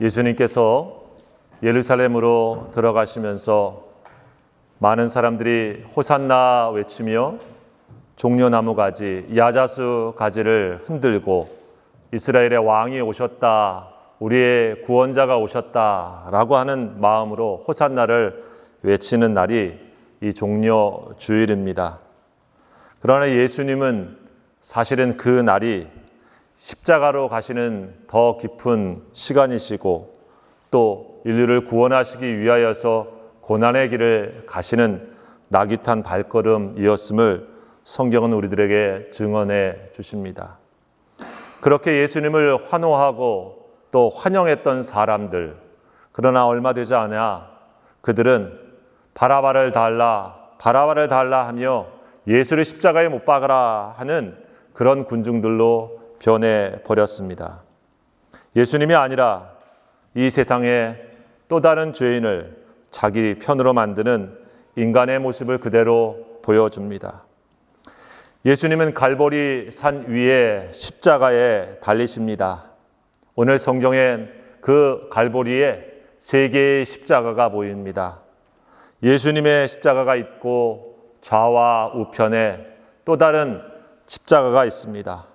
예수님께서 예루살렘으로 들어가시면서 많은 사람들이 호산나 외치며 종려나무 가지, 야자수 가지를 흔들고 이스라엘의 왕이 오셨다, 우리의 구원자가 오셨다 라고 하는 마음으로 호산나를 외치는 날이 이 종려주일입니다. 그러나 예수님은 사실은 그 날이 십자가로 가시는 더 깊은 시간이시고 또 인류를 구원하시기 위하여서 고난의 길을 가시는 나귀탄 발걸음이었음을 성경은 우리들에게 증언해 주십니다. 그렇게 예수님을 환호하고 또 환영했던 사람들, 그러나 얼마 되지 않아 그들은 바라바를 달라 하며 예수를 십자가에 못 박아라 하는 그런 군중들로 변해버렸습니다. 예수님이 아니라 이 세상에 또 다른 죄인을 자기 편으로 만드는 인간의 모습을 그대로 보여줍니다. 예수님은 갈보리 산 위에 십자가에 달리십니다. 오늘 성경엔 그 갈보리에 세 개의 십자가가 보입니다. 예수님의 십자가가 있고 좌와 우편에 또 다른 십자가가 있습니다.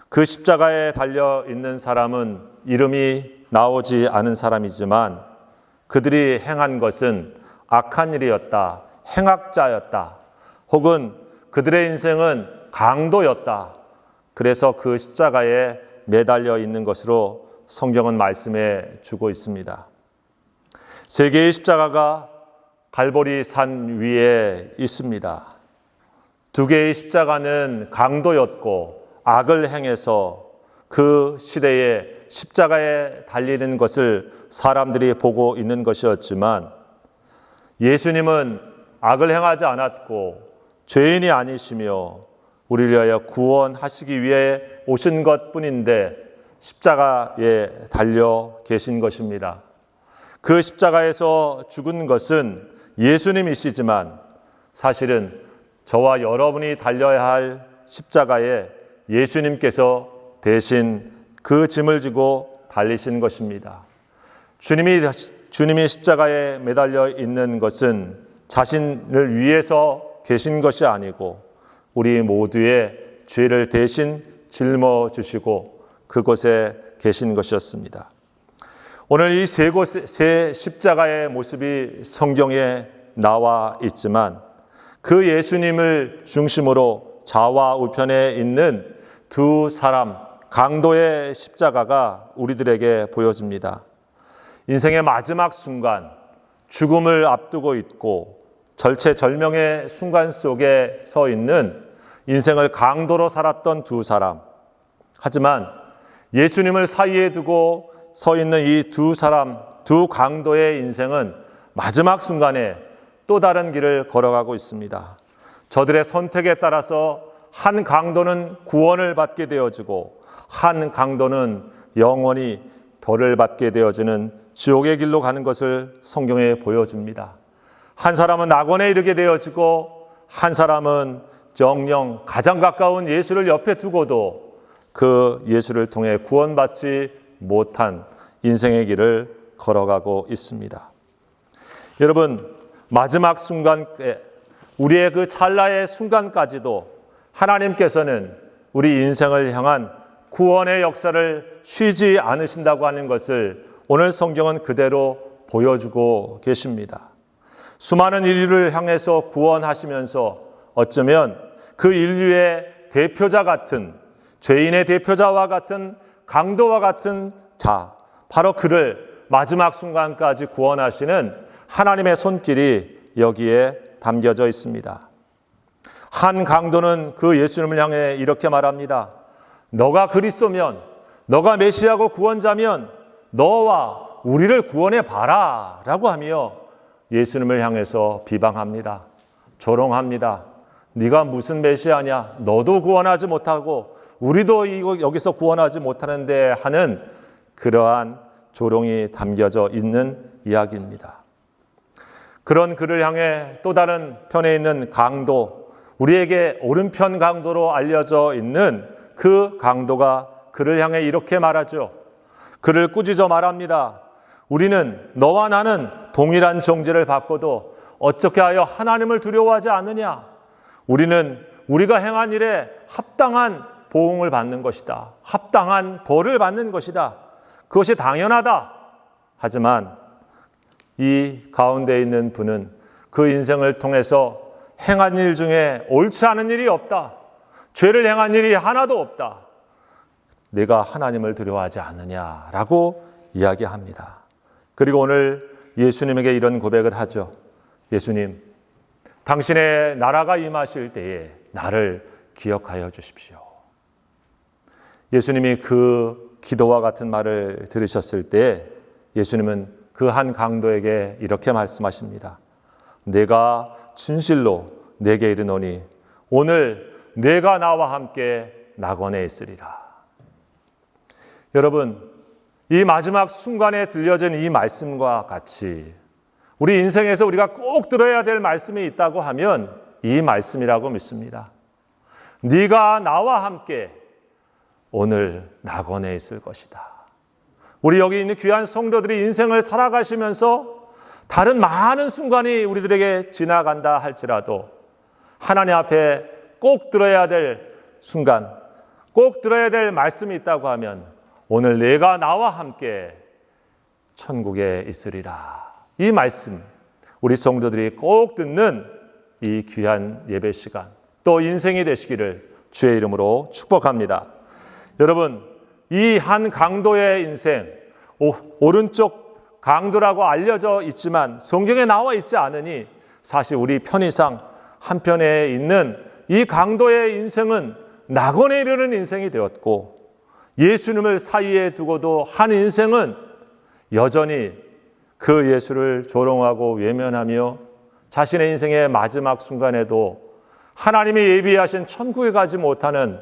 그 십자가에 달려 있는 사람은 이름이 나오지 않은 사람이지만 그들이 행한 것은 악한 일이었다, 행악자였다, 혹은 그들의 인생은 강도였다. 그래서 그 십자가에 매달려 있는 것으로 성경은 말씀해 주고 있습니다. 세 개의 십자가가 갈보리 산 위에 있습니다. 두 개의 십자가는 강도였고 악을 행해서 그 시대에 십자가에 달리는 것을 사람들이 보고 있는 것이었지만 예수님은 악을 행하지 않았고 죄인이 아니시며 우리를 위하여 구원하시기 위해 오신 것뿐인데 십자가에 달려 계신 것입니다. 그 십자가에서 죽은 것은 예수님이시지만 사실은 저와 여러분이 달려야 할 십자가에 예수님께서 대신 그 짐을 지고 달리신 것입니다. 주님이 십자가에 매달려 있는 것은 자신을 위해서 계신 것이 아니고 우리 모두의 죄를 대신 짊어지시고 그곳에 계신 것이었습니다. 오늘 이 세 십자가의 모습이 성경에 나와 있지만 그 예수님을 중심으로 좌와 우편에 있는 두 사람, 강도의 십자가가 우리들에게 보여집니다. 인생의 마지막 순간, 죽음을 앞두고 있고 절체절명의 순간 속에 서 있는 인생을 강도로 살았던 두 사람. 하지만 예수님을 사이에 두고 서 있는 이 두 사람, 두 강도의 인생은 마지막 순간에 또 다른 길을 걸어가고 있습니다. 저들의 선택에 따라서 한 강도는 구원을 받게 되어지고 한 강도는 영원히 벌을 받게 되어지는 지옥의 길로 가는 것을 성경에 보여줍니다. 한 사람은 낙원에 이르게 되어지고 한 사람은 정녕 가장 가까운 예수를 옆에 두고도 그 예수를 통해 구원받지 못한 인생의 길을 걸어가고 있습니다. 여러분, 마지막 순간에 우리의 그 찰나의 순간까지도 하나님께서는 우리 인생을 향한 구원의 역사를 쉬지 않으신다고 하는 것을 오늘 성경은 그대로 보여주고 계십니다. 수많은 인류를 향해서 구원하시면서 어쩌면 그 인류의 대표자 같은, 죄인의 대표자와 같은, 강도와 같은 자, 바로 그를 마지막 순간까지 구원하시는 하나님의 손길이 여기에 담겨져 있습니다. 한 강도는 그 예수님을 향해 이렇게 말합니다. 너가 그리스도면, 너가 메시아고 구원자면 너와 우리를 구원해 봐라 라고 하며 예수님을 향해서 비방합니다. 조롱합니다. 네가 무슨 메시아냐? 너도 구원하지 못하고 우리도 여기서 구원하지 못하는데 하는 그러한 조롱이 담겨져 있는 이야기입니다. 그런 그를 향해 또 다른 편에 있는 강도, 우리에게 오른편 강도로 알려져 있는 그 강도가 그를 향해 이렇게 말하죠. 그를 꾸짖어 말합니다. 우리는 너와 나는 동일한 정죄를 받고도 어떻게 하여 하나님을 두려워하지 않느냐? 우리는 우리가 행한 일에 합당한 보응을 받는 것이다. 합당한 벌을 받는 것이다. 그것이 당연하다. 하지만 이 가운데 있는 분은 그 인생을 통해서 행한 일 중에 옳지 않은 일이 없다. 죄를 행한 일이 하나도 없다. 내가 하나님을 두려워하지 않느냐라고 이야기합니다. 그리고 오늘 예수님에게 이런 고백을 하죠. 예수님, 당신의 나라가 임하실 때에 나를 기억하여 주십시오. 예수님이 그 기도와 같은 말을 들으셨을 때 예수님은 그 한 강도에게 이렇게 말씀하십니다. 내가 진실로 내게 이르노니 오늘 내가 나와 함께 낙원에 있으리라. 여러분, 이 마지막 순간에 들려진 이 말씀과 같이 우리 인생에서 우리가 꼭 들어야 될 말씀이 있다고 하면 이 말씀이라고 믿습니다. 네가 나와 함께 오늘 낙원에 있을 것이다. 우리 여기 있는 귀한 성도들이 인생을 살아가시면서 다른 많은 순간이 우리들에게 지나간다 할지라도 하나님 앞에 꼭 들어야 될 순간, 꼭 들어야 될 말씀이 있다고 하면 오늘 내가 나와 함께 천국에 있으리라. 이 말씀, 우리 성도들이 꼭 듣는 이 귀한 예배 시간, 또 인생이 되시기를 주의 이름으로 축복합니다. 여러분, 이 한 강도의 인생, 오른쪽 강도라고 알려져 있지만 성경에 나와 있지 않으니 사실 우리 편의상 한편에 있는 이 강도의 인생은 낙원에 이르는 인생이 되었고, 예수님을 사이에 두고도 한 인생은 여전히 그 예수를 조롱하고 외면하며 자신의 인생의 마지막 순간에도 하나님이 예비하신 천국에 가지 못하는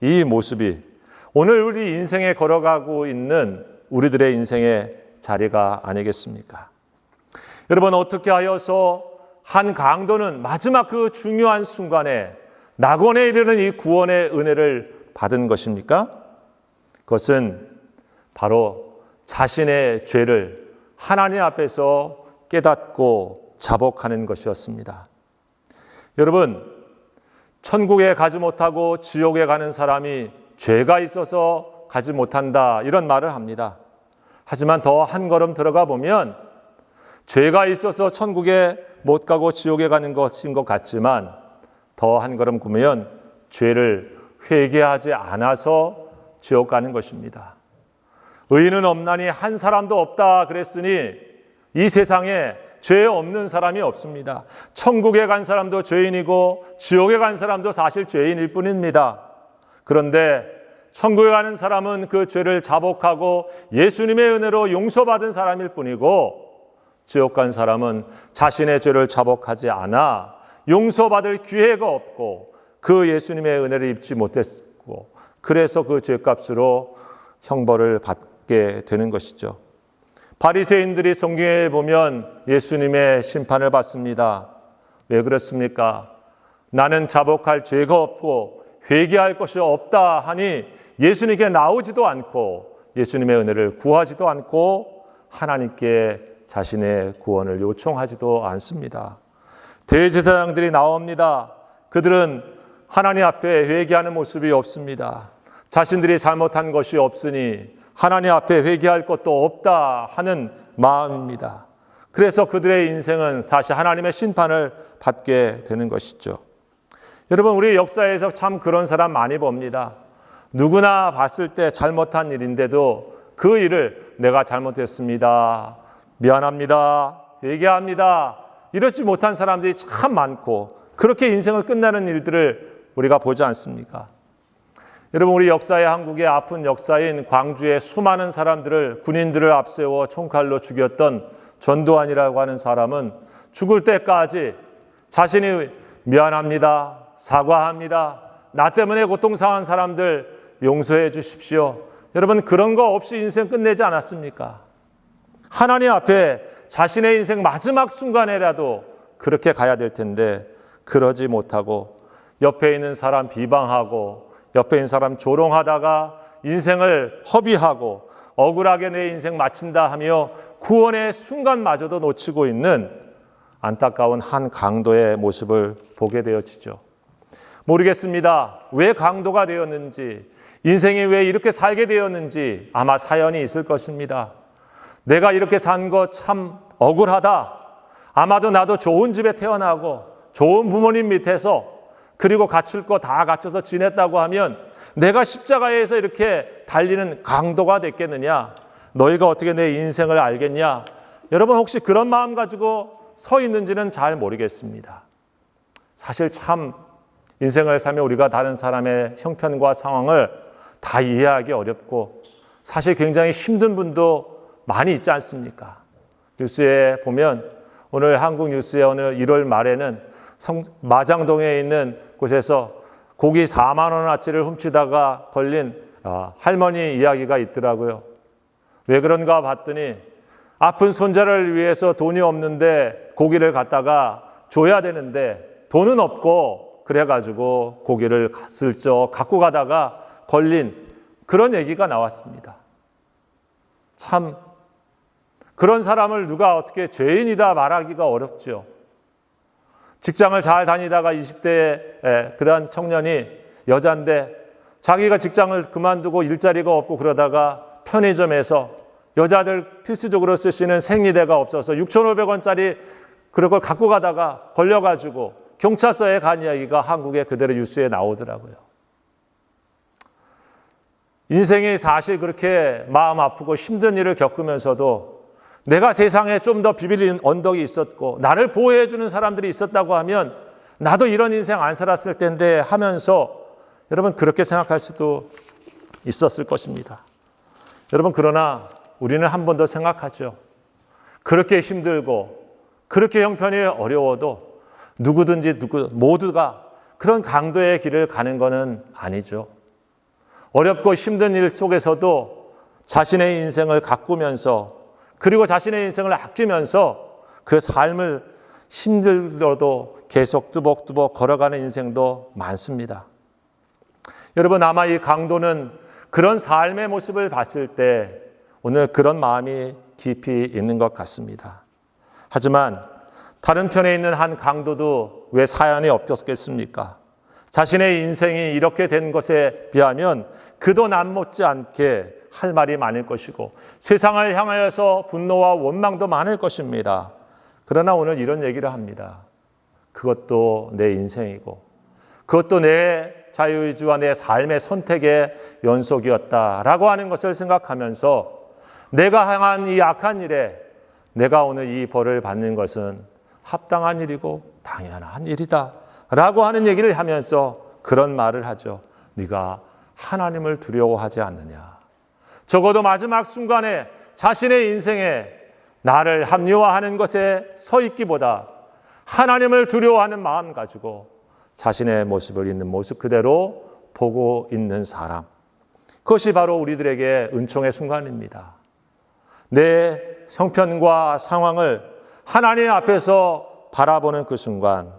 이 모습이 오늘 우리 인생에 걸어가고 있는 우리들의 인생의 자리가 아니겠습니까? 여러분, 어떻게 하여서 한 강도는 마지막 그 중요한 순간에 낙원에 이르는 이 구원의 은혜를 받은 것입니까? 그것은 바로 자신의 죄를 하나님 앞에서 깨닫고 자복하는 것이었습니다. 여러분, 천국에 가지 못하고 지옥에 가는 사람이 죄가 있어서 가지 못한다, 이런 말을 합니다. 하지만 더 한 걸음 들어가 보면 죄가 있어서 천국에 못 가고 지옥에 가는 것인 것 같지만 더 한 걸음 보면 죄를 회개하지 않아서 지옥 가는 것입니다. 의인은 없나니 한 사람도 없다 그랬으니 이 세상에 죄 없는 사람이 없습니다. 천국에 간 사람도 죄인이고 지옥에 간 사람도 사실 죄인일 뿐입니다. 그런데 천국에 가는 사람은 그 죄를 자복하고 예수님의 은혜로 용서받은 사람일 뿐이고, 지옥 간 사람은 자신의 죄를 자복하지 않아 용서받을 기회가 없고 그 예수님의 은혜를 입지 못했고, 그래서 그 죄값으로 형벌을 받게 되는 것이죠. 바리새인들이 성경에 보면 예수님의 심판을 받습니다. 왜 그렇습니까? 나는 자복할 죄가 없고 회개할 것이 없다 하니 예수님께 나오지도 않고 예수님의 은혜를 구하지도 않고 하나님께 자신의 구원을 요청하지도 않습니다. 대제사장들이 나옵니다. 그들은 하나님 앞에 회개하는 모습이 없습니다. 자신들이 잘못한 것이 없으니 하나님 앞에 회개할 것도 없다 하는 마음입니다. 그래서 그들의 인생은 사실 하나님의 심판을 받게 되는 것이죠. 여러분, 우리 역사에서 참 그런 사람 많이 봅니다. 누구나 봤을 때 잘못한 일인데도 그 일을 내가 잘못했습니다, 미안합니다, 회개합니다, 이렇지 못한 사람들이 참 많고 그렇게 인생을 끝나는 일들을 우리가 보지 않습니까? 여러분, 우리 역사의 한국의 아픈 역사인 광주의 수많은 사람들을, 군인들을 앞세워 총칼로 죽였던 전두환이라고 하는 사람은 죽을 때까지 자신이 미안합니다, 사과합니다, 나 때문에 고통상한 사람들 용서해 주십시오, 여러분 그런 거 없이 인생 끝내지 않았습니까? 하나님 앞에 자신의 인생 마지막 순간에라도 그렇게 가야 될 텐데 그러지 못하고 옆에 있는 사람 비방하고 옆에 있는 사람 조롱하다가 인생을 허비하고 억울하게 내 인생 마친다 하며 구원의 순간마저도 놓치고 있는 안타까운 한 강도의 모습을 보게 되어지죠. 모르겠습니다. 왜 강도가 되었는지, 인생이 왜 이렇게 살게 되었는지 아마 사연이 있을 것입니다. 내가 이렇게 산 거 참 억울하다. 아마도 나도 좋은 집에 태어나고 좋은 부모님 밑에서 그리고 갖출 거 다 갖춰서 지냈다고 하면 내가 십자가에서 이렇게 달리는 강도가 됐겠느냐? 너희가 어떻게 내 인생을 알겠냐? 여러분 혹시 그런 마음 가지고 서 있는지는 잘 모르겠습니다. 사실 참 인생을 살며 우리가 다른 사람의 형편과 상황을 다 이해하기 어렵고 사실 굉장히 힘든 분도 많이 있지 않습니까? 뉴스에 보면 오늘 한국 뉴스에 오늘 1월 말에는 마장동에 있는 곳에서 고기 4만 원어치를 훔치다가 걸린 할머니 이야기가 있더라고요. 왜 그런가 봤더니 아픈 손자를 위해서 돈이 없는데 고기를 갖다가 줘야 되는데 돈은 없고 그래가지고 고기를 슬쩍 갖고 가다가 걸린 그런 얘기가 나왔습니다. 참 그런 사람을 누가 어떻게 죄인이다 말하기가 어렵죠. 직장을 잘 다니다가 20대에 그런 청년이 여자인데 자기가 직장을 그만두고 일자리가 없고 그러다가 편의점에서 여자들 필수적으로 쓰시는 생리대가 없어서 6,500원짜리 그런 걸 갖고 가다가 걸려가지고 경찰서에 간 이야기가 한국에 그대로 뉴스에 나오더라고요. 인생이 사실 그렇게 마음 아프고 힘든 일을 겪으면서도 내가 세상에 좀 더 비빌린 언덕이 있었고 나를 보호해 주는 사람들이 있었다고 하면 나도 이런 인생 안 살았을 텐데 하면서 여러분 그렇게 생각할 수도 있었을 것입니다. 여러분 그러나 우리는 한 번 더 생각하죠. 그렇게 힘들고 그렇게 형편이 어려워도 누구든지 모두가 그런 강도의 길을 가는 것은 아니죠. 어렵고 힘든 일 속에서도 자신의 인생을 가꾸면서 그리고 자신의 인생을 아끼면서 그 삶을 힘들어도 계속 뚜벅뚜벅 걸어가는 인생도 많습니다. 여러분 아마 이 강도는 그런 삶의 모습을 봤을 때 오늘 그런 마음이 깊이 있는 것 같습니다. 하지만 다른 편에 있는 한 강도도 왜 사연이 없겠습니까? 자신의 인생이 이렇게 된 것에 비하면 그도 남 못지않게 할 말이 많을 것이고 세상을 향하여서 분노와 원망도 많을 것입니다. 그러나 오늘 이런 얘기를 합니다. 그것도 내 인생이고 그것도 내 자유의지와 내 삶의 선택의 연속이었다라고 하는 것을 생각하면서 내가 행한 이 악한 일에 내가 오늘 이 벌을 받는 것은 합당한 일이고 당연한 일이다 라고 하는 얘기를 하면서 그런 말을 하죠. 네가 하나님을 두려워하지 않느냐. 적어도 마지막 순간에 자신의 인생에 나를 합리화하는 것에 서 있기보다 하나님을 두려워하는 마음 가지고 자신의 모습을 있는 모습 그대로 보고 있는 사람. 그것이 바로 우리들에게 은총의 순간입니다. 내 형편과 상황을 하나님 앞에서 바라보는 그 순간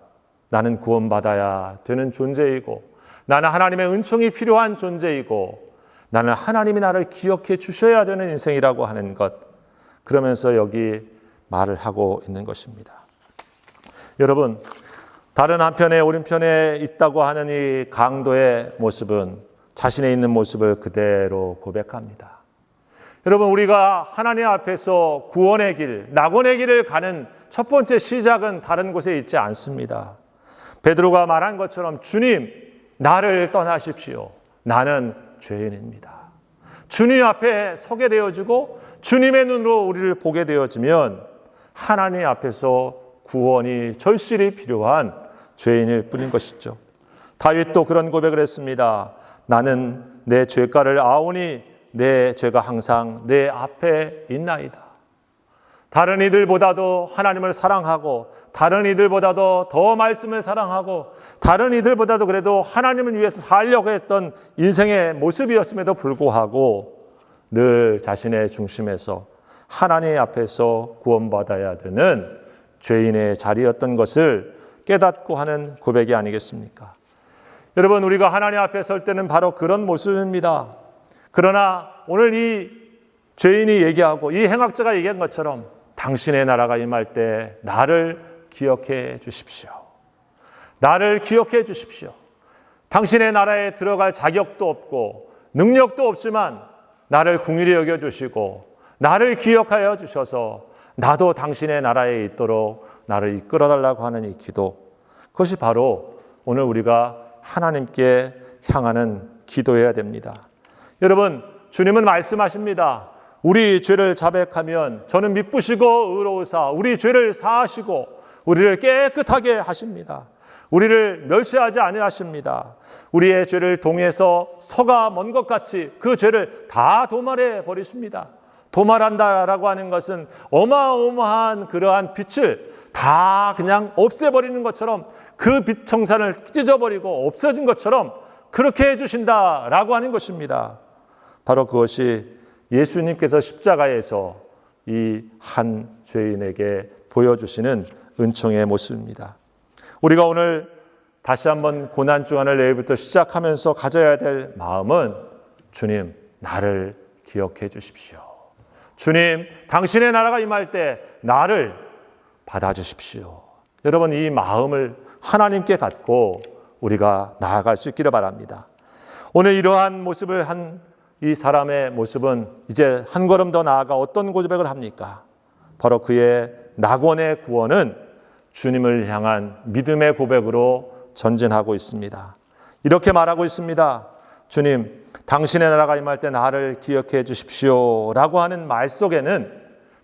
나는 구원받아야 되는 존재이고 나는 하나님의 은총이 필요한 존재이고 나는 하나님이 나를 기억해 주셔야 되는 인생이라고 하는 것, 그러면서 여기 말을 하고 있는 것입니다. 여러분, 다른 한편에 오른편에 있다고 하는 이 강도의 모습은 자신의 있는 모습을 그대로 고백합니다. 여러분, 우리가 하나님 앞에서 구원의 길, 낙원의 길을 가는 첫 번째 시작은 다른 곳에 있지 않습니다. 베드로가 말한 것처럼 주님, 나를 떠나십시오. 나는 죄인입니다. 주님 앞에 서게 되어지고 주님의 눈으로 우리를 보게 되어지면 하나님 앞에서 구원이 절실히 필요한 죄인일 뿐인 것이죠. 다윗도 그런 고백을 했습니다. 나는 내 죄가를 아오니 내 죄가 항상 내 앞에 있나이다. 다른 이들보다도 하나님을 사랑하고 다른 이들보다도 더 말씀을 사랑하고 다른 이들보다도 그래도 하나님을 위해서 살려고 했던 인생의 모습이었음에도 불구하고 늘 자신의 중심에서 하나님 앞에서 구원받아야 되는 죄인의 자리였던 것을 깨닫고 하는 고백이 아니겠습니까? 여러분, 우리가 하나님 앞에 설 때는 바로 그런 모습입니다. 그러나 오늘 이 죄인이 얘기하고 이 행악자가 얘기한 것처럼 당신의 나라가 임할 때 나를 기억해 주십시오. 나를 기억해 주십시오. 당신의 나라에 들어갈 자격도 없고 능력도 없지만 나를 긍휼히 여겨주시고 나를 기억하여 주셔서 나도 당신의 나라에 있도록 나를 이끌어달라고 하는 이 기도, 그것이 바로 오늘 우리가 하나님께 향하는 기도해야 됩니다. 여러분, 주님은 말씀하십니다. 우리 죄를 자백하면 저는 미쁘시고 의로우사 우리 죄를 사하시고 우리를 깨끗하게 하십니다. 우리를 멸시하지 아니하십니다. 우리의 죄를 동에서 서가 먼 것 같이 그 죄를 다 도말해 버리십니다. 도말한다라고 하는 것은 어마어마한 그러한 빛을 다 그냥 없애버리는 것처럼 그 빛 청산을 찢어버리고 없어진 것처럼 그렇게 해주신다라고 하는 것입니다. 바로 그것이 예수님께서 십자가에서 이 한 죄인에게 보여주시는 은총의 모습입니다. 우리가 오늘 다시 한번 고난주간을 내일부터 시작하면서 가져야 될 마음은 주님, 나를 기억해 주십시오. 주님, 당신의 나라가 임할 때 나를 받아주십시오. 여러분, 이 마음을 하나님께 갖고 우리가 나아갈 수 있기를 바랍니다. 오늘 이러한 모습을 한 이 사람의 모습은 이제 한 걸음 더 나아가 어떤 고백을 합니까? 바로 그의 낙원의 구원은 주님을 향한 믿음의 고백으로 전진하고 있습니다. 이렇게 말하고 있습니다. 주님, 당신의 나라가 임할 때 나를 기억해 주십시오 라고 하는 말 속에는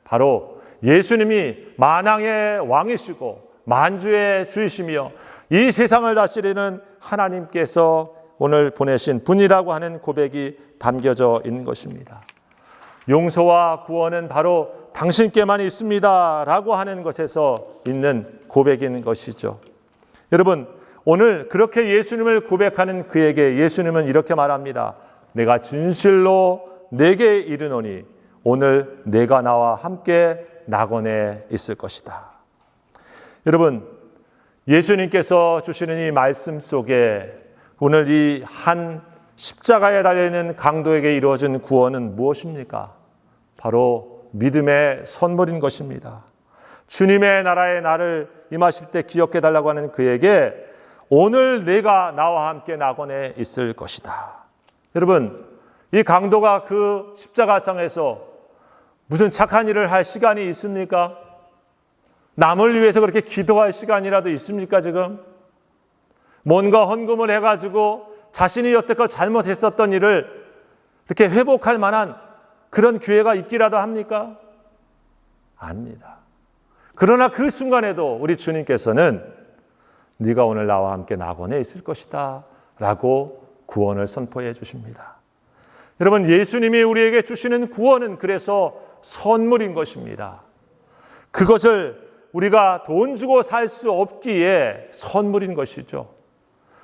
바로 예수님이 만왕의 왕이시고 만주의 주이시며 이 세상을 다스리는 하나님께서 오늘 보내신 분이라고 하는 고백이 담겨져 있는 것입니다. 용서와 구원은 바로 당신께만 있습니다 라고 하는 것에서 있는 고백인 것이죠. 여러분, 오늘 그렇게 예수님을 고백하는 그에게 예수님은 이렇게 말합니다. 내가 진실로 내게 이르노니 오늘 내가 나와 함께 낙원에 있을 것이다. 여러분, 예수님께서 주시는 이 말씀 속에 오늘 이 한 십자가에 달려있는 강도에게 이루어진 구원은 무엇입니까? 바로 믿음의 선물인 것입니다. 주님의 나라에 나를 임하실 때 기억해달라고 하는 그에게 오늘 내가 나와 함께 낙원에 있을 것이다. 여러분, 이 강도가 그 십자가상에서 무슨 착한 일을 할 시간이 있습니까? 남을 위해서 그렇게 기도할 시간이라도 있습니까 지금? 뭔가 헌금을 해가지고 자신이 여태껏 잘못했었던 일을 이렇게 회복할 만한 그런 기회가 있기라도 합니까? 아닙니다. 그러나 그 순간에도 우리 주님께서는 네가 오늘 나와 함께 낙원에 있을 것이다 라고 구원을 선포해 주십니다. 여러분, 예수님이 우리에게 주시는 구원은 그래서 선물인 것입니다. 그것을 우리가 돈 주고 살 수 없기에 선물인 것이죠.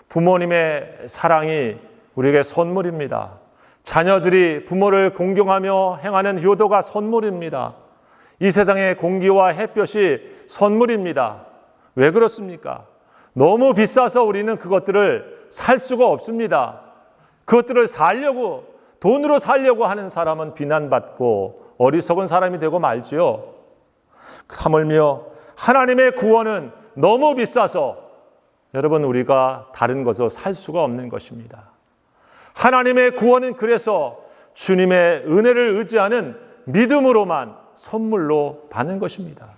부모님의 사랑이 우리에게 선물입니다. 자녀들이 부모를 공경하며 행하는 효도가 선물입니다. 이 세상의 공기와 햇볕이 선물입니다. 왜 그렇습니까? 너무 비싸서 우리는 그것들을 살 수가 없습니다. 그것들을 살려고, 돈으로 살려고 하는 사람은 비난받고 어리석은 사람이 되고 말지요. 하물며 하나님의 구원은 너무 비싸서 여러분, 우리가 다른 것으로 살 수가 없는 것입니다. 하나님의 구원은 그래서 주님의 은혜를 의지하는 믿음으로만 선물로 받는 것입니다.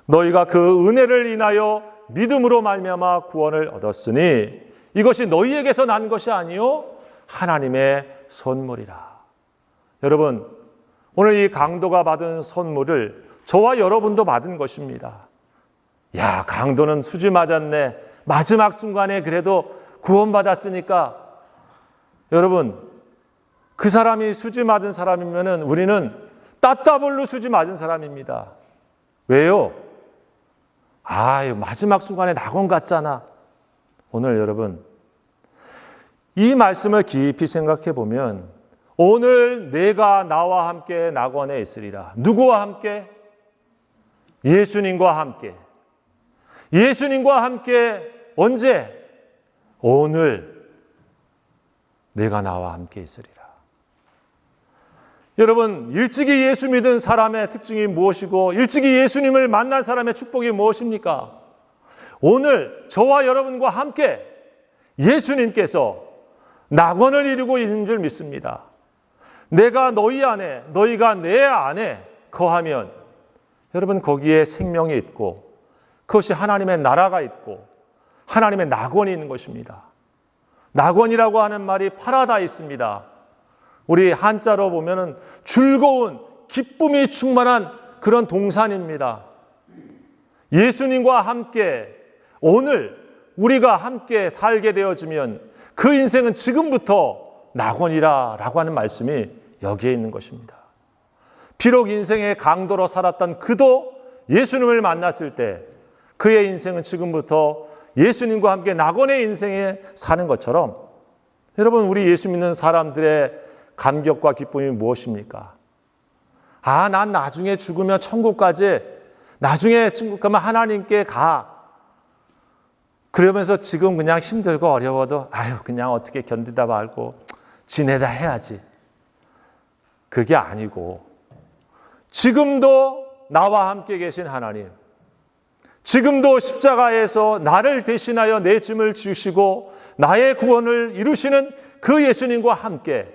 너희가 그 은혜를 인하여 믿음으로 말미암아 구원을 얻었으니 이것이 너희에게서 난 것이 아니요 하나님의 선물이라. 여러분, 오늘 이 강도가 받은 선물을 저와 여러분도 받은 것입니다. 야, 강도는 수지 맞았네. 마지막 순간에 그래도 구원받았으니까. 여러분, 그 사람이 수지 맞은 사람이면 우리는 따따블로 수지 맞은 사람입니다. 왜요? 마지막 순간에 낙원 갔잖아. 오늘 여러분, 이 말씀을 깊이 생각해 보면 오늘 내가 나와 함께 낙원에 있으리라. 누구와 함께? 예수님과 함께. 예수님과 함께 언제? 오늘 내가 나와 함께 있으리라. 여러분, 일찍이 예수 믿은 사람의 특징이 무엇이고 일찍이 예수님을 만난 사람의 축복이 무엇입니까? 오늘 저와 여러분과 함께 예수님께서 낙원을 이루고 있는 줄 믿습니다. 내가 너희 안에, 너희가 내 안에 거하면 여러분 거기에 생명이 있고 그것이 하나님의 나라가 있고 하나님의 낙원이 있는 것입니다. 낙원이라고 하는 말이 파라다이스입니다. 우리 한자로 보면은 즐거운 기쁨이 충만한 그런 동산입니다. 예수님과 함께 오늘 우리가 함께 살게 되어지면 그 인생은 지금부터 낙원이라고 하는 말씀이 여기에 있는 것입니다. 비록 인생의 강도로 살았던 그도 예수님을 만났을 때 그의 인생은 지금부터 예수님과 함께 낙원의 인생에 사는 것처럼 여러분 우리 예수 믿는 사람들의 감격과 기쁨이 무엇입니까? 난 나중에 죽으면 천국까지 나중에 천국 가면 하나님께 가. 그러면서 지금 그냥 힘들고 어려워도 그냥 어떻게 견디다 말고 지내다 해야지. 그게 아니고 지금도 나와 함께 계신 하나님, 지금도 십자가에서 나를 대신하여 내 짐을 지우시고 나의 구원을 이루시는 그 예수님과 함께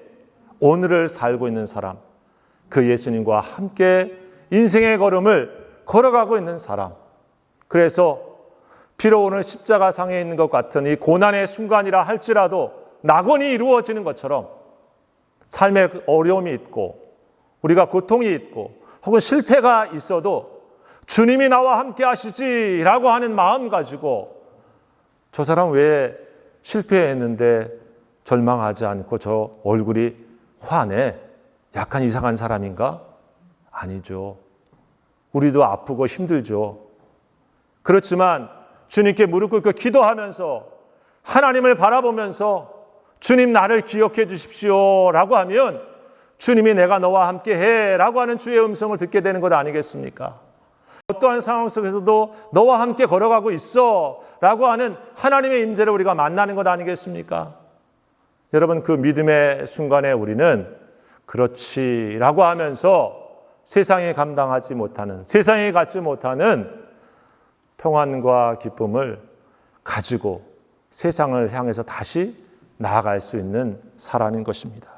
오늘을 살고 있는 사람, 그 예수님과 함께 인생의 걸음을 걸어가고 있는 사람. 그래서 비록 오늘 십자가상에 있는 것 같은 이 고난의 순간이라 할지라도 낙원이 이루어지는 것처럼 삶에 어려움이 있고 우리가 고통이 있고 혹은 실패가 있어도 주님이 나와 함께 하시지라고 하는 마음 가지고 저 사람 왜 실패했는데 절망하지 않고 저 얼굴이 화내? 약간 이상한 사람인가? 아니죠. 우리도 아프고 힘들죠. 그렇지만 주님께 무릎 꿇고 기도하면서 하나님을 바라보면서 주님 나를 기억해 주십시오 라고 하면 주님이 내가 너와 함께 해 라고 하는 주의 음성을 듣게 되는 것 아니겠습니까? 어떠한 상황 속에서도 너와 함께 걸어가고 있어 라고 하는 하나님의 임재를 우리가 만나는 것 아니겠습니까? 여러분 그 믿음의 순간에 우리는 그렇지 라고 하면서 세상에 감당하지 못하는, 세상에 갖지 못하는 평안과 기쁨을 가지고 세상을 향해서 다시 나아갈 수 있는 사람인 것입니다.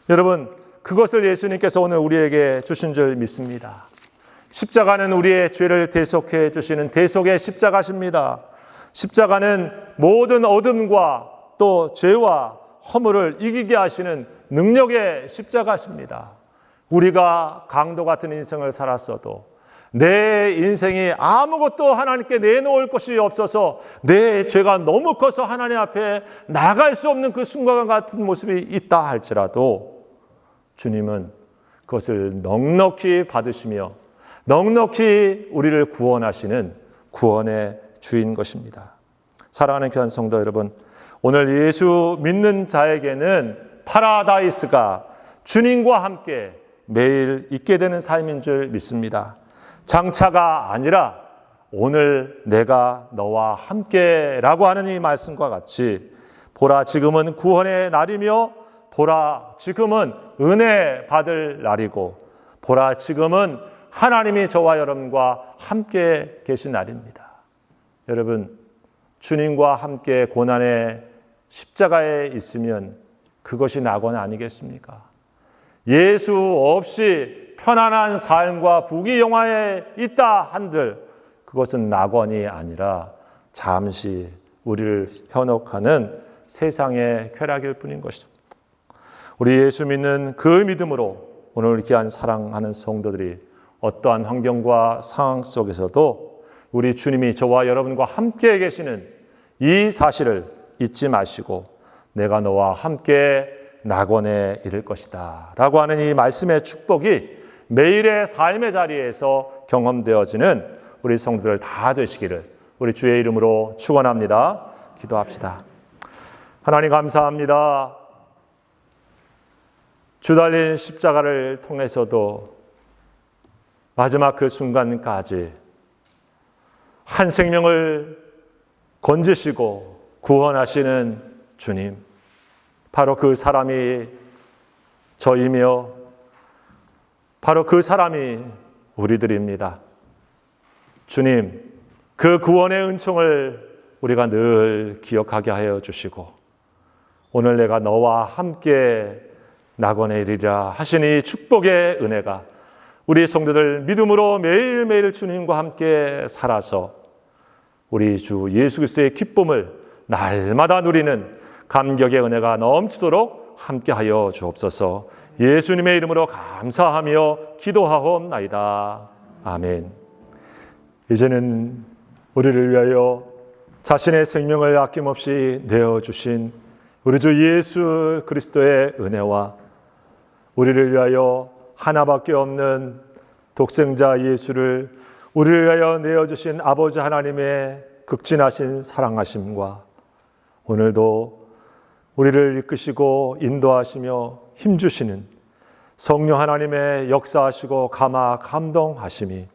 여러분 그것을 예수님께서 오늘 우리에게 주신 줄 믿습니다. 십자가는 우리의 죄를 대속해 주시는 대속의 십자가십니다. 십자가는 모든 어둠과 또 죄와 허물을 이기게 하시는 능력의 십자가십니다. 우리가 강도 같은 인생을 살았어도 내 인생이 아무것도 하나님께 내놓을 것이 없어서 내 죄가 너무 커서 하나님 앞에 나갈 수 없는 그 순간 같은 모습이 있다 할지라도 주님은 그것을 넉넉히 받으시며 넉넉히 우리를 구원하시는 구원의 주인 것입니다. 사랑하는 교회 성도 여러분, 오늘 예수 믿는 자에게는 파라다이스가 주님과 함께 매일 있게 되는 삶인 줄 믿습니다. 장차가 아니라 오늘 내가 너와 함께라고 하는 이 말씀과 같이 보라 지금은 구원의 날이며 보라 지금은 은혜 받을 날이고 보라 지금은 하나님이 저와 여러분과 함께 계신 날입니다. 여러분 주님과 함께 고난의 십자가에 있으면 그것이 낙원 아니겠습니까? 예수 없이 편안한 삶과 부귀영화에 있다 한들 그것은 낙원이 아니라 잠시 우리를 현혹하는 세상의 쾌락일 뿐인 것이죠. 우리 예수 믿는 그 믿음으로 오늘 귀한 사랑하는 성도들이 어떠한 환경과 상황 속에서도 우리 주님이 저와 여러분과 함께 계시는 이 사실을 잊지 마시고 내가 너와 함께 낙원에 이를 것이다 라고 하는 이 말씀의 축복이 매일의 삶의 자리에서 경험되어지는 우리 성도들 다 되시기를 우리 주의 이름으로 축원합니다. 기도합시다. 하나님 감사합니다. 주 달린 십자가를 통해서도 마지막 그 순간까지 한 생명을 건지시고 구원하시는 주님, 바로 그 사람이 저이며 바로 그 사람이 우리들입니다. 주님, 그 구원의 은총을 우리가 늘 기억하게 하여 주시고 오늘 내가 너와 함께 낙원에 이르리라 하시니 축복의 은혜가 우리 성도들 믿음으로 매일매일 주님과 함께 살아서 우리 주 예수 그리스도의 기쁨을 날마다 누리는 감격의 은혜가 넘치도록 함께하여 주옵소서. 예수님의 이름으로 감사하며 기도하옵나이다. 아멘. 이제는 우리를 위하여 자신의 생명을 아낌없이 내어주신 우리 주 예수 그리스도의 은혜와 우리를 위하여 하나밖에 없는 독생자 예수를 우리를 위하여 내어주신 아버지 하나님의 극진하신 사랑하심과 오늘도 우리를 이끄시고 인도하시며 힘주시는 성령 하나님의 역사하시고 감화 감동하심이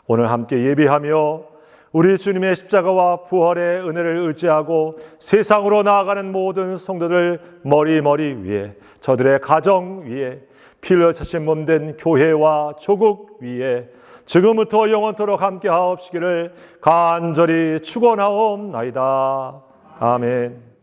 오늘 함께 예비하며 우리 주님의 십자가와 부활의 은혜를 의지하고 세상으로 나아가는 모든 성도들 머리 위에, 저들의 가정 위에, 피를 흘리신 몸된 교회와 조국 위에 지금부터 영원토록 함께 하옵시기를 간절히 축원하옵나이다. 아멘.